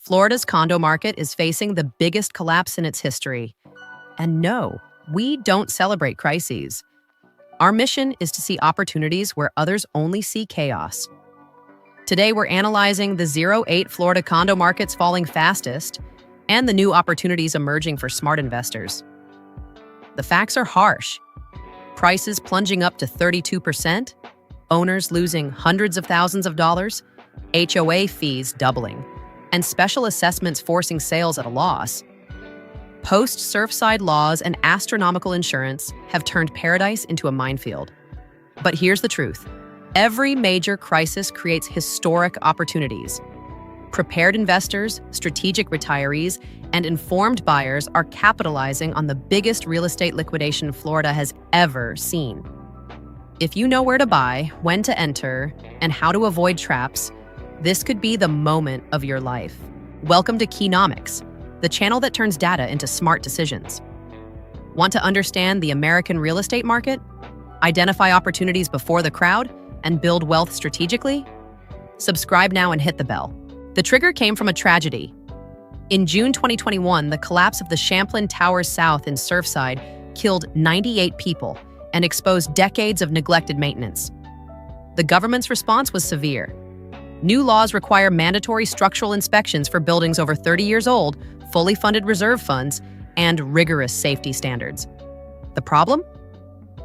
Florida's condo market is facing the biggest collapse in its history. And no, we don't celebrate crises. Our mission is to see opportunities where others only see chaos. Today, we're analyzing the 0-8 Florida condo markets falling fastest and the new opportunities emerging for smart investors. The facts are harsh. Prices plunging up to 32%, owners losing hundreds of thousands of dollars, HOA fees doubling, and special assessments forcing sales at a loss. Post-Surfside laws and astronomical insurance have turned paradise into a minefield. But here's the truth. Every major crisis creates historic opportunities. Prepared investors, strategic retirees, and informed buyers are capitalizing on the biggest real estate liquidation Florida has ever seen. If you know where to buy, when to enter, and how to avoid traps, this could be the moment of your life. Welcome to Keynomics, the channel that turns data into smart decisions. Want to understand the American real estate market? Identify opportunities before the crowd and build wealth strategically? Subscribe now and hit the bell. The trigger came from a tragedy. In June 2021, the collapse of the Champlain Towers South in Surfside killed 98 people and exposed decades of neglected maintenance. The government's response was severe. New laws require mandatory structural inspections for buildings over 30 years old, fully funded reserve funds, and rigorous safety standards. The problem?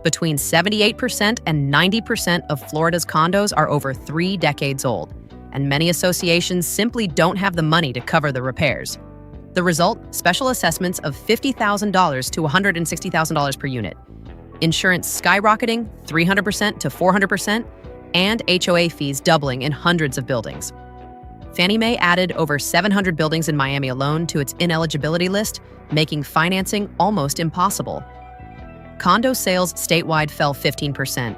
Between 78% and 90% of Florida's condos are over 3 decades old, and many associations simply don't have the money to cover the repairs. The result? Special assessments of $50,000 to $160,000 per unit. Insurance skyrocketing 300% to 400%, and HOA fees doubling in hundreds of buildings. Fannie Mae added over 700 buildings in Miami alone to its ineligibility list, making financing almost impossible. Condo sales statewide fell 15%.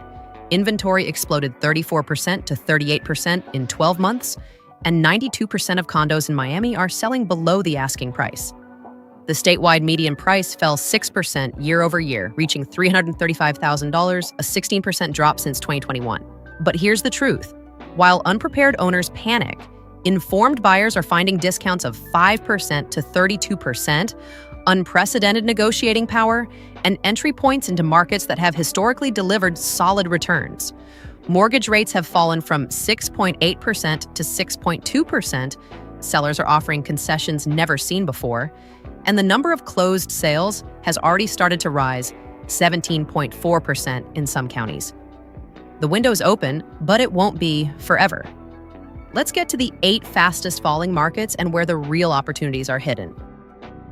Inventory exploded 34% to 38% in 12 months, and 92% of condos in Miami are selling below the asking price. The statewide median price fell 6% year over year, reaching $335,000, a 16% drop since 2021. But here's the truth. While unprepared owners panic, informed buyers are finding discounts of 5% to 32%, unprecedented negotiating power, and entry points into markets that have historically delivered solid returns. Mortgage rates have fallen from 6.8% to 6.2%. Sellers are offering concessions never seen before. And the number of closed sales has already started to rise, 17.4% in some counties. The window's open, but it won't be forever. Let's get to the 8 fastest falling markets and where the real opportunities are hidden.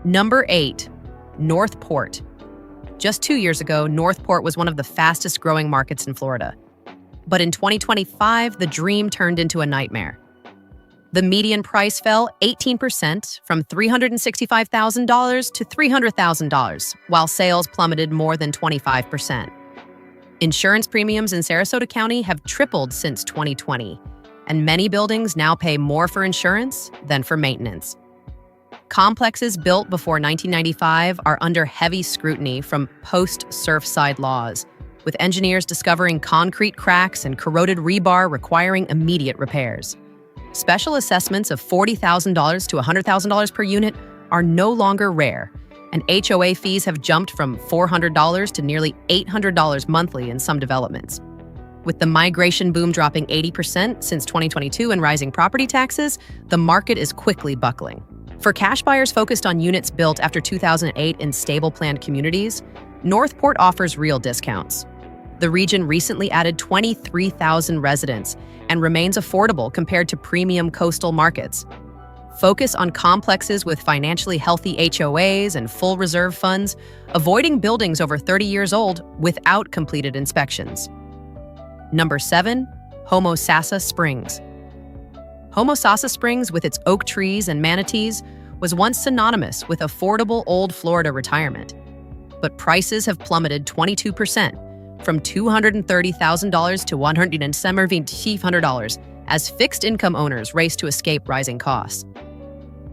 Number 8, Northport. Just 2 years ago, Northport was one of the fastest growing markets in Florida. But in 2025, the dream turned into a nightmare. The median price fell 18% from $365,000 to $300,000, while sales plummeted more than 25%. Insurance premiums in Sarasota County have tripled since 2020, and many buildings now pay more for insurance than for maintenance. Complexes built before 1995 are under heavy scrutiny from post-Surfside laws, with engineers discovering concrete cracks and corroded rebar requiring immediate repairs. Special assessments of $40,000 to $100,000 per unit are no longer rare, and HOA fees have jumped from $400 to nearly $800 monthly in some developments. With the migration boom dropping 80% since 2022 and rising property taxes, the market is quickly buckling. For cash buyers focused on units built after 2008 in stable planned communities, Northport offers real discounts. The region recently added 23,000 residents and remains affordable compared to premium coastal markets. Focus on complexes with financially healthy HOAs and full reserve funds, avoiding buildings over 30 years old without completed inspections. Number 7, Homosassa Springs. Homosassa Springs, with its oak trees and manatees, was once synonymous with affordable old Florida retirement. But prices have plummeted 22%, from $230,000 to $175,000, as fixed-income owners race to escape rising costs.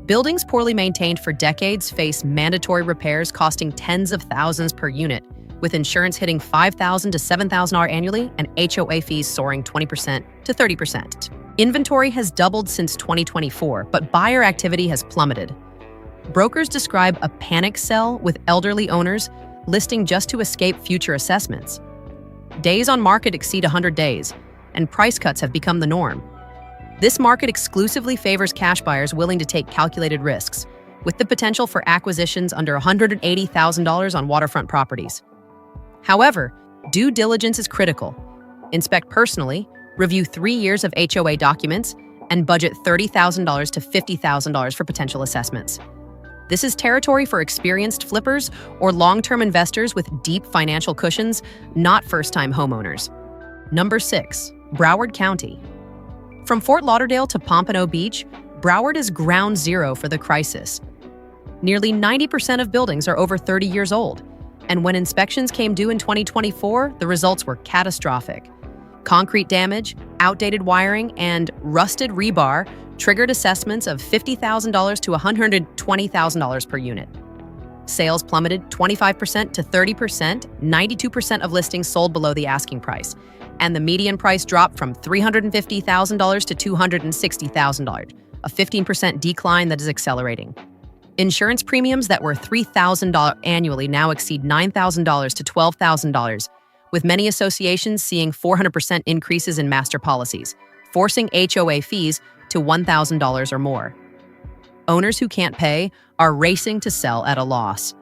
Buildings poorly maintained for decades face mandatory repairs costing tens of thousands per unit, with insurance hitting $5,000 to $7,000 annually and HOA fees soaring 20% to 30%. Inventory has doubled since 2024, but buyer activity has plummeted. Brokers describe a panic sell with elderly owners listing just to escape future assessments. Days on market exceed 100 days, and price cuts have become the norm. This market exclusively favors cash buyers willing to take calculated risks, with the potential for acquisitions under $180,000 on waterfront properties. However, due diligence is critical. Inspect personally, review 3 years of HOA documents, and budget $30,000 to $50,000 for potential assessments. This is territory for experienced flippers or long-term investors with deep financial cushions, not first-time homeowners. Number 6, Broward County. From Fort Lauderdale to Pompano Beach, Broward is ground zero for the crisis. Nearly 90% of buildings are over 30 years old, and when inspections came due in 2024, the results were catastrophic. Concrete damage, outdated wiring, and rusted rebar triggered assessments of $50,000 to $120,000 per unit. Sales plummeted 25% to 30%, 92% of listings sold below the asking price, and the median price dropped from $350,000 to $260,000, a 15% decline that is accelerating. Insurance premiums that were $3,000 annually now exceed $9,000 to $12,000, with many associations seeing 400% increases in master policies, forcing HOA fees to $1,000 or more. Owners who can't pay are racing to sell at a loss.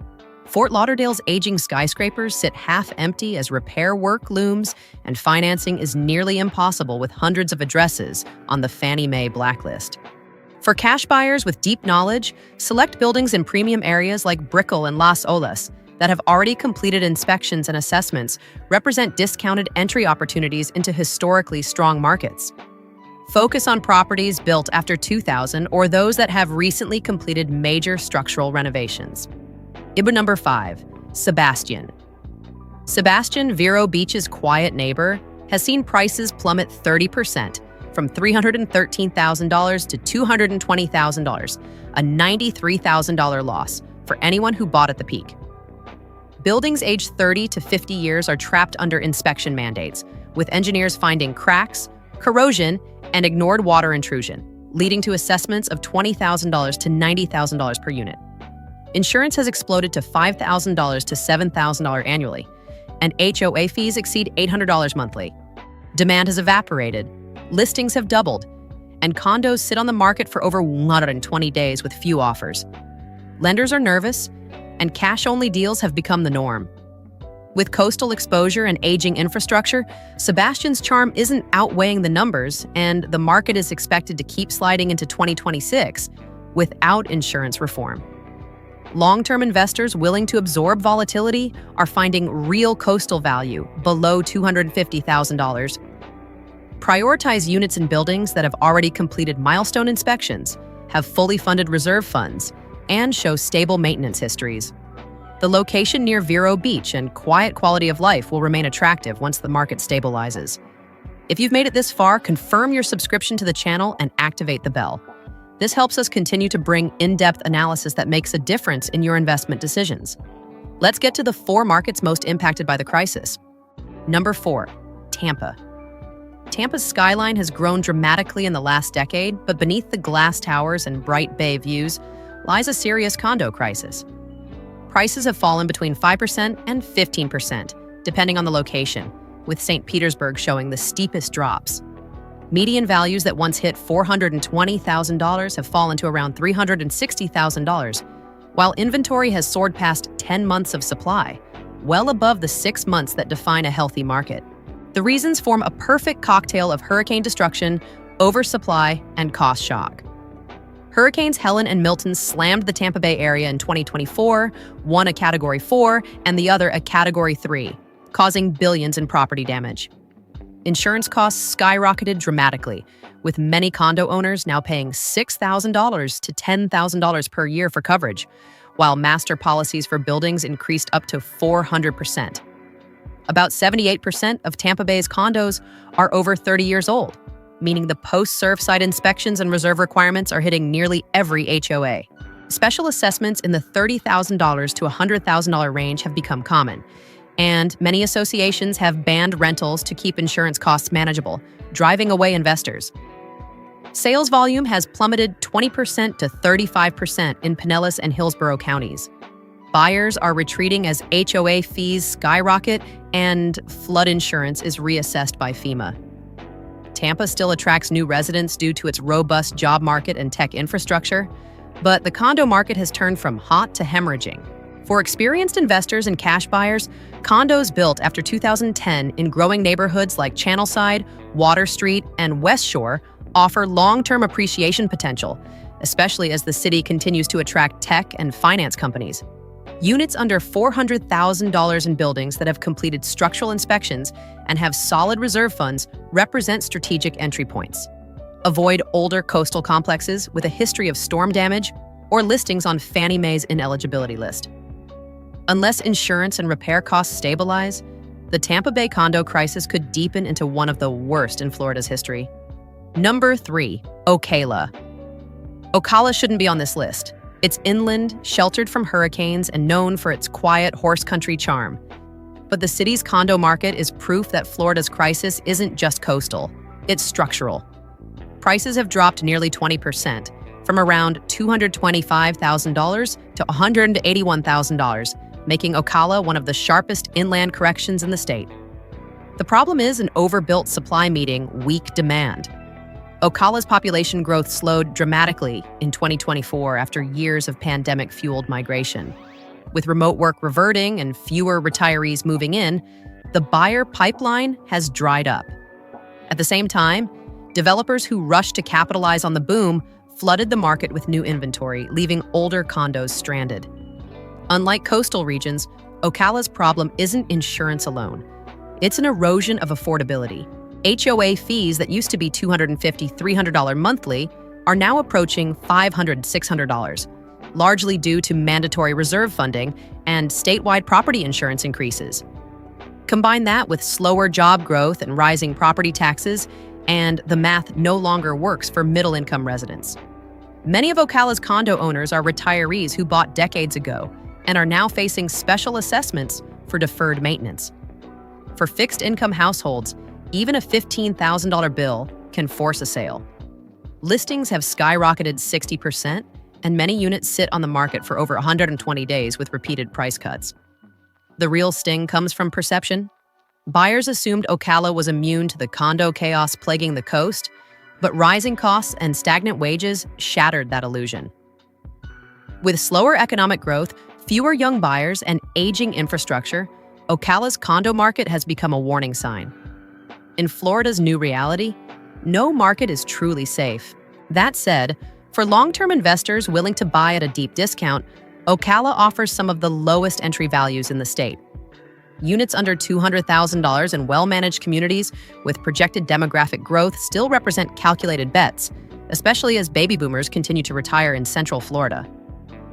Fort Lauderdale's aging skyscrapers sit half empty as repair work looms, and financing is nearly impossible with hundreds of addresses on the Fannie Mae blacklist. For cash buyers with deep knowledge, select buildings in premium areas like Brickell and Las Olas that have already completed inspections and assessments represent discounted entry opportunities into historically strong markets. Focus on properties built after 2000 or those that have recently completed major structural renovations. Number 5, Sebastian. Sebastian, Vero Beach's quiet neighbor, has seen prices plummet 30%, from $313,000 to $220,000, a $93,000 loss for anyone who bought at the peak. Buildings aged 30 to 50 years are trapped under inspection mandates, with engineers finding cracks, corrosion, and ignored water intrusion, leading to assessments of $20,000 to $90,000 per unit. Insurance has exploded to $5,000 to $7,000 annually, and HOA fees exceed $800 monthly. Demand has evaporated, listings have doubled, and condos sit on the market for over 120 days with few offers. Lenders are nervous, and cash-only deals have become the norm. With coastal exposure and aging infrastructure, Sebastian's charm isn't outweighing the numbers, and the market is expected to keep sliding into 2026 without insurance reform. Long-term investors willing to absorb volatility are finding real coastal value below $250,000. Prioritize units in buildings that have already completed milestone inspections, have fully funded reserve funds, and show stable maintenance histories. The location near Vero Beach and quiet quality of life will remain attractive once the market stabilizes. If you've made it this far, confirm your subscription to the channel and activate the bell. This helps us continue to bring in-depth analysis that makes a difference in your investment decisions. Let's get to the 4 markets most impacted by the crisis. Number 4, Tampa. Tampa's skyline has grown dramatically in the last decade, but beneath the glass towers and bright bay views lies a serious condo crisis. Prices have fallen between 5% and 15%, depending on the location, with St. Petersburg showing the steepest drops. Median values that once hit $420,000 have fallen to around $360,000, while inventory has soared past 10 months of supply, well above the 6 months that define a healthy market. The reasons form a perfect cocktail of hurricane destruction, oversupply, and cost shock. Hurricanes Helen and Milton slammed the Tampa Bay area in 2024, one a Category 4 and the other a Category 3, causing billions in property damage. Insurance costs skyrocketed dramatically, with many condo owners now paying $6,000 to $10,000 per year for coverage, while master policies for buildings increased up to 400%. About 78% of Tampa Bay's condos are over 30 years old, meaning the post-Surfside inspections and reserve requirements are hitting nearly every HOA. Special assessments in the $30,000 to $100,000 range have become common, and many associations have banned rentals to keep insurance costs manageable, driving away investors. Sales volume has plummeted 20% to 35% in Pinellas and Hillsborough counties. Buyers are retreating as HOA fees skyrocket and flood insurance is reassessed by FEMA. Tampa still attracts new residents due to its robust job market and tech infrastructure, but the condo market has turned from hot to hemorrhaging. For experienced investors and cash buyers, condos built after 2010 in growing neighborhoods like Channelside, Water Street, and West Shore offer long-term appreciation potential, especially as the city continues to attract tech and finance companies. Units under $400,000 in buildings that have completed structural inspections and have solid reserve funds represent strategic entry points. Avoid older coastal complexes with a history of storm damage or listings on Fannie Mae's ineligibility list. Unless insurance and repair costs stabilize, the Tampa Bay condo crisis could deepen into one of the worst in Florida's history. Number 3, Ocala. Ocala shouldn't be on this list. It's inland, sheltered from hurricanes, and known for its quiet horse country charm. But the city's condo market is proof that Florida's crisis isn't just coastal, it's structural. Prices have dropped nearly 20%, from around $225,000 to $181,000, making Ocala one of the sharpest inland corrections in the state. The problem is an overbuilt supply meeting weak demand. Ocala's population growth slowed dramatically in 2024 after years of pandemic-fueled migration. With remote work reverting and fewer retirees moving in, the buyer pipeline has dried up. At the same time, developers who rushed to capitalize on the boom flooded the market with new inventory, leaving older condos stranded. Unlike coastal regions, Ocala's problem isn't insurance alone. It's an erosion of affordability. HOA fees that used to be $250, $300 monthly are now approaching $500, $600, largely due to mandatory reserve funding and statewide property insurance increases. Combine that with slower job growth and rising property taxes, and the math no longer works for middle-income residents. Many of Ocala's condo owners are retirees who bought decades ago and are now facing special assessments for deferred maintenance. For fixed-income households, even a $15,000 bill can force a sale. Listings have skyrocketed 60%, and many units sit on the market for over 120 days with repeated price cuts. The real sting comes from perception. Buyers assumed Ocala was immune to the condo chaos plaguing the coast, but rising costs and stagnant wages shattered that illusion. With slower economic growth, fewer young buyers, and aging infrastructure, Ocala's condo market has become a warning sign. In Florida's new reality, no market is truly safe. That said, for long-term investors willing to buy at a deep discount, Ocala offers some of the lowest entry values in the state. Units under $200,000 in well-managed communities with projected demographic growth still represent calculated bets, especially as baby boomers continue to retire in Central Florida.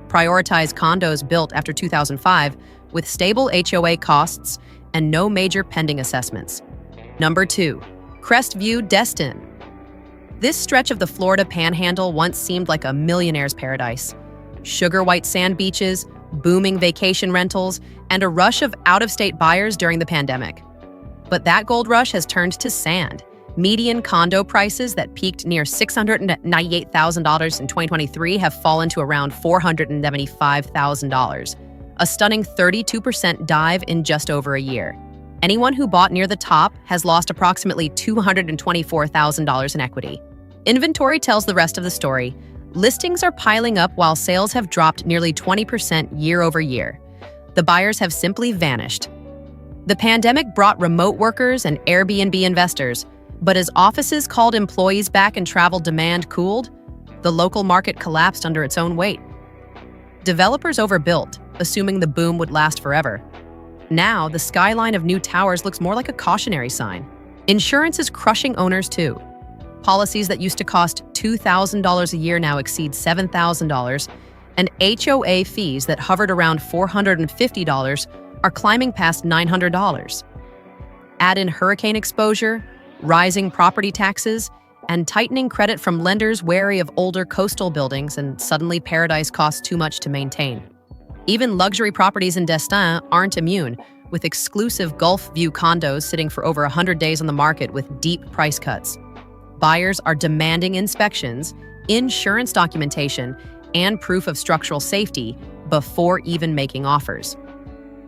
Prioritize condos built after 2005 with stable HOA costs and no major pending assessments. Number 2, Crestview-Destin. This stretch of the Florida Panhandle once seemed like a millionaire's paradise. Sugar white sand beaches, booming vacation rentals, and a rush of out-of-state buyers during the pandemic. But that gold rush has turned to sand. Median condo prices that peaked near $698,000 in 2023 have fallen to around $475,000, a stunning 32% dive in just over a year. Anyone who bought near the top has lost approximately $224,000 in equity. Inventory tells the rest of the story. Listings are piling up while sales have dropped nearly 20% year over year. The buyers have simply vanished. The pandemic brought remote workers and Airbnb investors, but as offices called employees back and travel demand cooled, the local market collapsed under its own weight. Developers overbuilt, assuming the boom would last forever. Now, the skyline of new towers looks more like a cautionary sign. Insurance is crushing owners too. Policies that used to cost $2,000 a year now exceed $7,000, and HOA fees that hovered around $450 are climbing past $900. Add in hurricane exposure, rising property taxes, and tightening credit from lenders wary of older coastal buildings, and suddenly paradise costs too much to maintain. Even luxury properties in Destin aren't immune, with exclusive Gulf View condos sitting for over 100 days on the market with deep price cuts. buyers are demanding inspections, insurance documentation, and proof of structural safety before even making offers.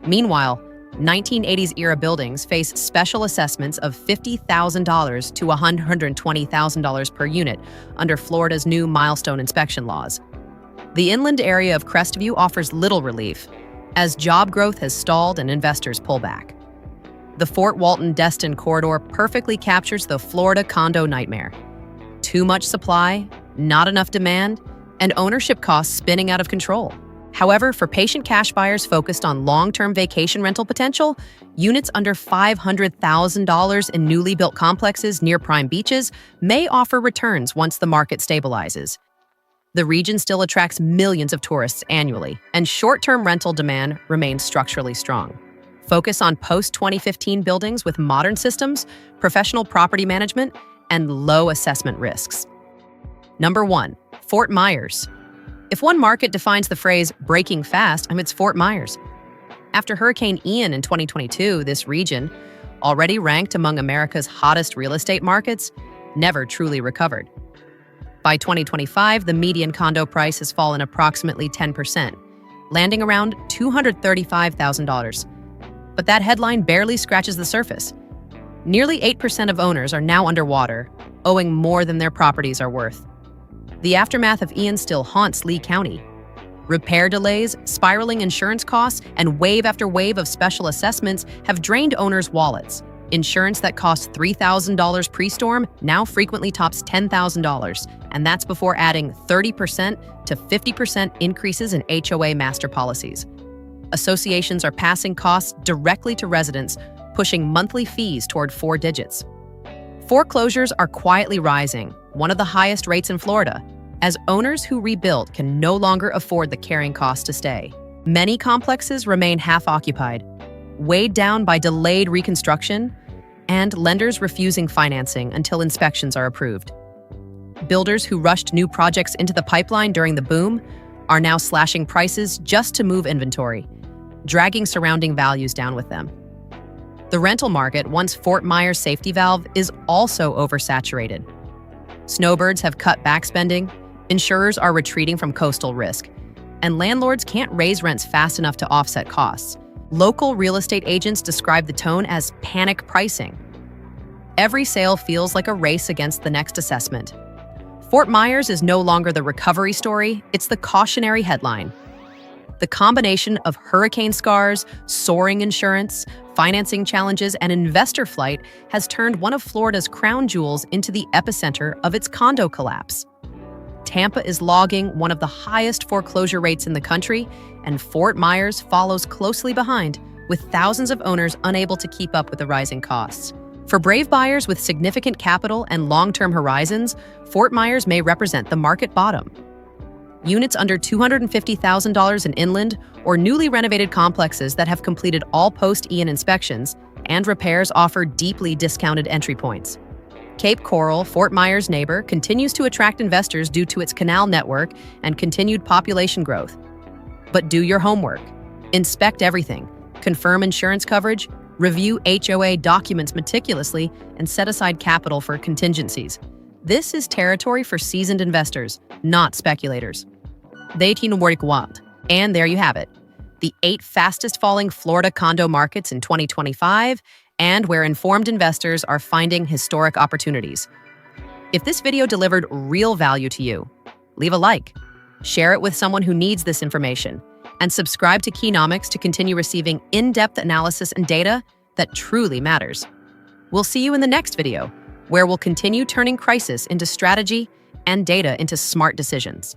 Meanwhile, 1980s-era buildings face special assessments of $50,000 to $120,000 per unit under Florida's new milestone inspection laws. The inland area of Crestview offers little relief, as job growth has stalled and investors pull back. The Fort Walton-Destin corridor perfectly captures the Florida condo nightmare. Too much supply, not enough demand, and ownership costs spinning out of control. However, for patient cash buyers focused on long-term vacation rental potential, units under $500,000 in newly built complexes near prime beaches may offer returns once the market stabilizes. The region still attracts millions of tourists annually, and short-term rental demand remains structurally strong. Focus on post-2015 buildings with modern systems, professional property management, and low assessment risks. Number 1. Fort Myers. If one market defines the phrase breaking fast, it's Fort Myers. After Hurricane Ian in 2022, this region, already ranked among America's hottest real estate markets, never truly recovered. By 2025, the median condo price has fallen approximately 10%, landing around $235,000. But that headline barely scratches the surface. Nearly 8% of owners are now underwater, owing more than their properties are worth. The aftermath of Ian still haunts Lee County. Repair delays, spiraling insurance costs, and wave after wave of special assessments have drained owners' wallets. Insurance that cost $3,000 pre-storm now frequently tops $10,000, and that's before adding 30% to 50% increases in HOA master policies. Associations are passing costs directly to residents, pushing monthly fees toward 4 digits. Foreclosures are quietly rising, one of the highest rates in Florida, as owners who rebuild can no longer afford the carrying cost to stay. Many complexes remain half-occupied, weighed down by delayed reconstruction and lenders refusing financing until inspections are approved. Builders who rushed new projects into the pipeline during the boom are now slashing prices just to move inventory, dragging surrounding values down with them. The rental market, once Fort Myers' safety valve, is also oversaturated. Snowbirds have cut back spending, insurers are retreating from coastal risk, and landlords can't raise rents fast enough to offset costs. Local real estate agents describe the tone as panic pricing. Every sale feels like a race against the next assessment. Fort Myers is no longer the recovery story, it's the cautionary headline. The combination of hurricane scars, soaring insurance, financing challenges, and investor flight has turned one of Florida's crown jewels into the epicenter of its condo collapse. Tampa is logging one of the highest foreclosure rates in the country, and Fort Myers follows closely behind, with thousands of owners unable to keep up with the rising costs. For brave buyers with significant capital and long-term horizons, Fort Myers may represent the market bottom. Units under $250,000 in inland or newly renovated complexes that have completed all post-Ian inspections and repairs offer deeply discounted entry points. Cape Coral, Fort Myers' neighbor, continues to attract investors due to its canal network and continued population growth. But do your homework. Inspect everything. Confirm insurance coverage, review HOA documents meticulously, and set aside capital for contingencies. This is territory for seasoned investors, not speculators. And there you have it. The 8 fastest falling Florida condo markets in 2025 and where informed investors are finding historic opportunities. If this video delivered real value to you, leave a like, share it with someone who needs this information, and subscribe to Keynomics to continue receiving in-depth analysis and data that truly matters. We'll see you in the next video, where we'll continue turning crisis into strategy and data into smart decisions.